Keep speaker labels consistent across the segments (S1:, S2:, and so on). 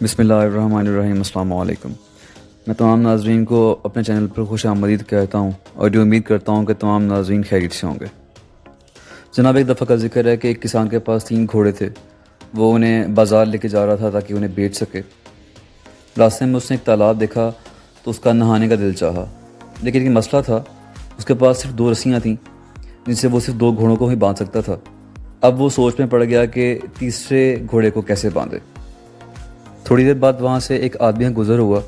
S1: بسم اللہ الرحمن الرحیم۔ السلام علیکم۔ میں تمام ناظرین کو اپنے چینل پر خوش آمدید کہتا ہوں اور جو امید کرتا ہوں کہ تمام ناظرین خیریت سے ہوں گے۔ جناب، ایک دفعہ کا ذکر ہے کہ ایک کسان کے پاس 3 گھوڑے تھے۔ وہ انہیں بازار لے کے جا رہا تھا تاکہ انہیں بیچ سکے۔ راستے میں اس نے ایک تالاب دیکھا تو اس کا نہانے کا دل چاہا، لیکن ایک مسئلہ تھا، اس کے پاس صرف 2 رسیاں تھیں جن سے وہ صرف 2 گھوڑوں کو ہی باندھ سکتا تھا۔ اب وہ سوچ میں پڑ گیا کہ تیسرے گھوڑے کو کیسے باندھے۔ تھوڑی دیر بعد وہاں سے ایک آدمی گزر ہوا۔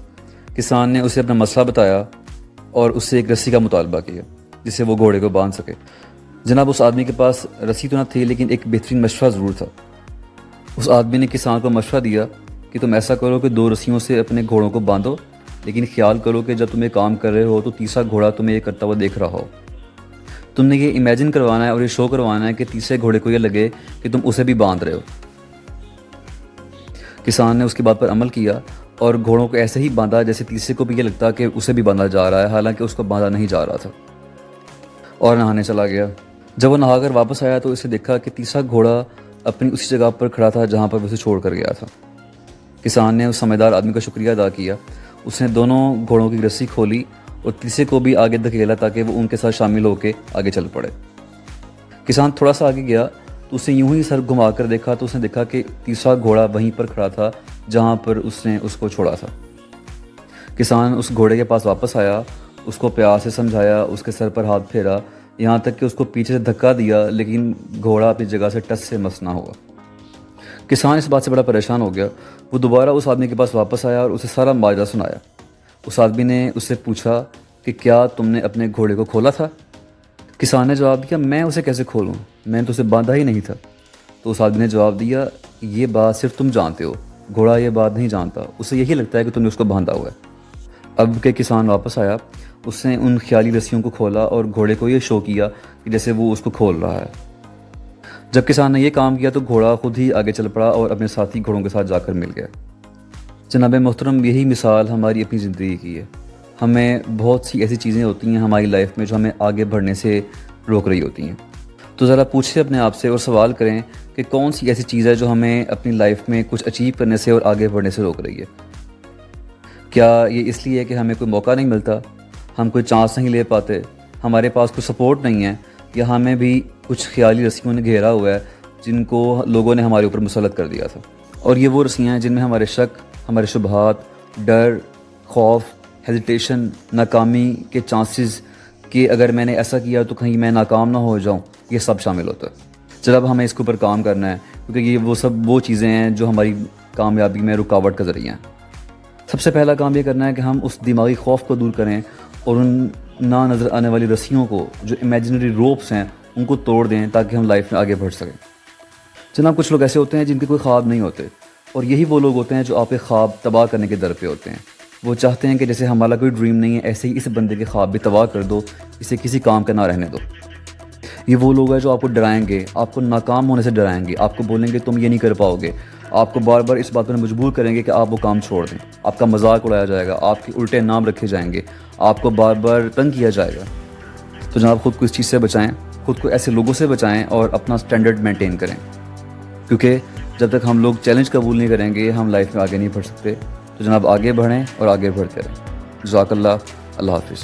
S1: کسان نے اسے اپنا مسئلہ بتایا اور اس سے ایک رسی کا مطالبہ کیا جس سے وہ گھوڑے کو باندھ سکے۔ جناب، اس آدمی کے پاس رسی تو نہ تھی، لیکن ایک بہترین مشورہ ضرور تھا۔ اس آدمی نے کسان کو مشورہ دیا کہ تم ایسا کرو کہ 2 رسیوں سے اپنے گھوڑوں کو باندھو، لیکن خیال کرو کہ جب تم یہ کام کر رہے ہو تو تیسرا گھوڑا تمہیں یہ کرتا ہوا دیکھ رہا ہو۔ تم نے یہ امیجن کروانا ہے اور یہ شو کروانا ہے کہ تیسرے گھوڑے کو یہ لگے کہ تم اسے بھی باندھ رہے ہو۔ کسان نے اس کی بات پر عمل کیا اور گھوڑوں کو ایسے ہی باندھا جیسے تیسرے کو بھی یہ لگتا کہ اسے بھی باندھا جا رہا ہے، حالانکہ اس کو باندھا نہیں جا رہا تھا، اور نہانے چلا گیا۔ جب وہ نہا کر واپس آیا تو اسے دیکھا کہ تیسرا گھوڑا اپنی اسی جگہ پر کھڑا تھا جہاں پر وہ اسے چھوڑ کر گیا تھا۔ کسان نے اس سمجھدار آدمی کا شکریہ ادا کیا۔ اس نے دونوں گھوڑوں کی رسی کھولی اور تیسرے کو بھی آگے دھکیلا تاکہ وہ ان کے ساتھ شامل ہو کے آگے چل پڑے۔ کسان تھوڑا سا آگے گیا تو اسے یوں ہی سر گھما کر دیکھا تو اس نے دیکھا کہ تیسرا گھوڑا وہیں پر کھڑا تھا جہاں پر اس نے اس کو چھوڑا تھا۔ کسان اس گھوڑے کے پاس واپس آیا، اس کو پیار سے سمجھایا، اس کے سر پر ہاتھ پھیرا، یہاں تک کہ اس کو پیچھے سے دھکا دیا، لیکن گھوڑا اپنی جگہ سے ٹس سے مس نہ ہوا۔ کسان اس بات سے بڑا پریشان ہو گیا۔ وہ دوبارہ اس آدمی کے پاس واپس آیا اور اسے سارا ماجرا سنایا۔ اس آدمی نے اس سے پوچھا کہ کیا تم نے اپنے گھوڑے کو کھولا تھا؟ کسان نے جواب دیا، میں اسے کیسے کھولوں، میں نے تو اسے باندھا ہی نہیں تھا۔ تو اس آدمی نے جواب دیا، یہ بات صرف تم جانتے ہو، گھوڑا یہ بات نہیں جانتا، اسے یہی لگتا ہے کہ تم نے اس کو باندھا ہوا ہے۔ اب کہ کسان واپس آیا، اس نے ان خیالی رسیوں کو کھولا اور گھوڑے کو یہ شو کیا کہ جیسے وہ اس کو کھول رہا ہے۔ جب کسان نے یہ کام کیا تو گھوڑا خود ہی آگے چل پڑا اور اپنے ساتھی گھوڑوں کے ساتھ جا کر مل گیا۔ جناب محترم، یہی مثال ہماری اپنی زندگی کی ہے۔ ہمیں بہت سی ایسی چیزیں ہوتی ہیں ہماری لائف میں جو ہمیں آگے بڑھنے سے روک رہی ہوتی ہیں۔ تو ذرا پوچھیں اپنے آپ سے اور سوال کریں کہ کون سی ایسی چیز ہے جو ہمیں اپنی لائف میں کچھ اچیو کرنے سے اور آگے بڑھنے سے روک رہی ہے؟ کیا یہ اس لیے کہ ہمیں کوئی موقع نہیں ملتا، ہم کوئی چانس نہیں لے پاتے، ہمارے پاس کوئی سپورٹ نہیں ہے، یا ہمیں بھی کچھ خیالی رسیوں نے گھیرا ہوا ہے جن کو لوگوں نے ہمارے اوپر مسلط کر دیا تھا؟ اور یہ وہ رسیاں ہیں جن میں ہمارے شک، ہمارے شبہات، ڈر، خوف، ہیزیٹیشن، ناکامی کے چانسز کہ اگر میں نے ایسا کیا تو کہیں میں ناکام نہ ہو جاؤں، یہ سب شامل ہوتا ہے۔ جب ہمیں اس کے اوپر کام کرنا ہے، کیونکہ یہ وہ چیزیں ہیں جو ہماری کامیابی میں رکاوٹ کا ذریعہ ہیں۔ سب سے پہلا کام یہ کرنا ہے کہ ہم اس دماغی خوف کو دور کریں اور ان نہ نظر آنے والی رسیوں کو، جو امیجنری روپس ہیں، ان کو توڑ دیں تاکہ ہم لائف میں آگے بڑھ سکیں۔ جناب، کچھ لوگ ایسے ہوتے ہیں جن کے کوئی خواب نہیں ہوتے، اور یہی وہ لوگ ہوتے ہیں جو آپ کے خواب تباہ کرنے کے در پہ ہوتے ہیں۔ وہ چاہتے ہیں کہ جیسے ہمارا کوئی ڈریم نہیں ہے، ایسے ہی اس بندے کے خواب بھی تباہ کر دو، اسے کسی کام کا نہ رہنے دو۔ یہ وہ لوگ ہیں جو آپ کو ڈرائیں گے، آپ کو ناکام ہونے سے ڈرائیں گے، آپ کو بولیں گے تم یہ نہیں کر پاؤ گے، آپ کو بار بار اس بات پر مجبور کریں گے کہ آپ وہ کام چھوڑ دیں، آپ کا مذاق اڑایا جائے گا، آپ کے الٹے نام رکھے جائیں گے، آپ کو بار بار تنگ کیا جائے گا۔ تو جناب، خود کو اس چیز سے بچائیں، خود کو ایسے لوگوں سے بچائیں اور اپنا سٹینڈرڈ مینٹین کریں، کیونکہ جب تک ہم لوگ چیلنج قبول نہیں کریں گے ہم لائف میں آگے نہیں بڑھ سکتے۔ تو جناب، آگے بڑھیں اور آگے بڑھتے رہیں۔ جزاک اللہ، اللہ حافظ۔